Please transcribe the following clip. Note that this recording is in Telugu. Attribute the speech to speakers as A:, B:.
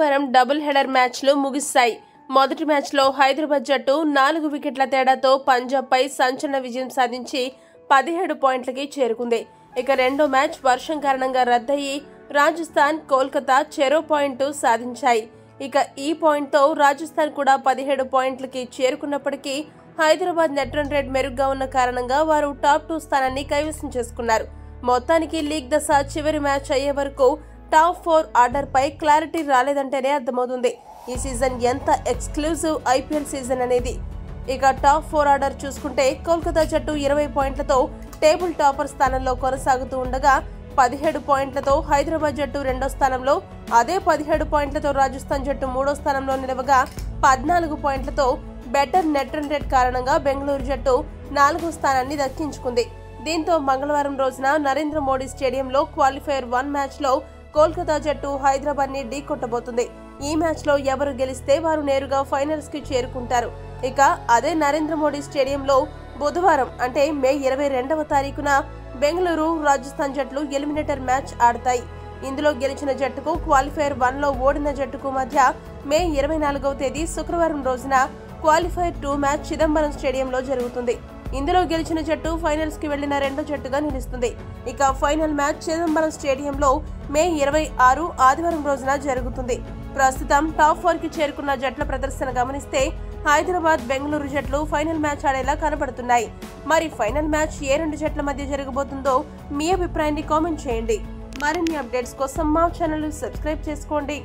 A: ఆదివారం డబుల్ హెడర్ మ్యాచ్లు ముగిశాయి. మొదటి మ్యాచ్లో హైదరాబాద్ జట్టు 4 వికెట్ల తేడాతో పంజాబ్పై సంచలన విజయం సాధించి 17 పాయింట్లకి చేరుకుంది. ఇక రెండో మ్యాచ్ వర్షం కారణంగా రద్దయి రాజస్థాన్, కోల్కతా చెరో పాయింట్ సాధించాయి. ఇక ఈ పాయింట్తో రాజస్థాన్ కూడా 17 పాయింట్లకి చేరుకున్నప్పటికీ హైదరాబాద్ నెట్ రన్ రేట్ మెరుగ్గా ఉన్న కారణంగా వారు టాప్ 2 స్థానాన్ని కైవసం చేసుకున్నారు. మొత్తానికి లీగ్ దశ చివరి మ్యాచ్ అయ్యే వరకు టాప్ 4 ఆర్డర్ పై క్లారిటీ రాలేదంటేనే అర్థమవుతుంది ఈ సీజన్ ఎంత ఎక్స్క్లూజివ్ ఐపీఎల్ సీజన్ అనేది. ఇక టాప్ 4 ఆర్డర్ చూసుకుంటే కోల్కతా జట్టు 20 పాయింట్లతో టేబుల్ టాపర్ స్థానంలో కొనసాగుతూ ఉండగా 17 పాయింట్లతో హైదరాబాద్ జట్టు రెండో స్థానంలో, అదే 17 పాయింట్లతో రాజస్థాన్ జట్టు మూడో స్థానంలో నిలవగా 14 పాయింట్లతో బెటర్ నెట్ రన్ రేట్ కారణంగా బెంగళూరు జట్టు 4వ స్థానాన్ని దక్కించుకుంది. దీంతో మంగళవారం రోజున నరేంద్ర మోడీ స్టేడియంలో క్వాలిఫైయర్ 1 మ్యాచ్లో కోల్కతా జట్టు హైదరాబాద్ ని ఢీకొట్టబోతుంది. ఈ మ్యాచ్ లో ఎవరు గెలిస్తే వారు నేరుగా ఫైనల్స్ కి చేరుకుంటారు. ఇక అదే నరేంద్ర మోడీ స్టేడియంలో బుధవారం అంటే మే 22వ తారీఖున బెంగళూరు, రాజస్థాన్ జట్లు ఎలిమినేటర్ మ్యాచ్ ఆడతాయి. ఇందులో గెలిచిన జట్టుకు క్వాలిఫైయర్ 1 లో ఓడిన జట్టుకు మధ్య మే 24వ తేదీ శుక్రవారం రోజున క్వాలిఫైయర్ 2 మ్యాచ్ చిదంబరం స్టేడియంలో జరుగుతుంది. ఇందులో గెలిచిన జట్టు ఫైనల్స్ కి వెళ్లిన రెండో జట్టుగా నిలుస్తుంది. ఇక ఫైనల్ మ్యాచ్ చిదంబరం స్టేడియంలో మే 26 ఆదివారం రోజున జరుగుతుంది. ప్రస్తుతం టాప్ 4 కి చేరుకున్న జట్ల ప్రదర్శన గమనిస్తే హైదరాబాద్, బెంగళూరు జట్లు ఫైనల్ మ్యాచ్ ఆడేలా కనబడుతున్నాయి. మరి ఫైనల్ మ్యాచ్ ఏ రెండు జట్ల మధ్య జరగబోతుందో మీ అభిప్రాయాన్ని కామెంట్ చేయండి. మరిన్ని అప్డేట్స్ కోసం మా ఛానల్ సబ్స్క్రైబ్ చేసుకోండి.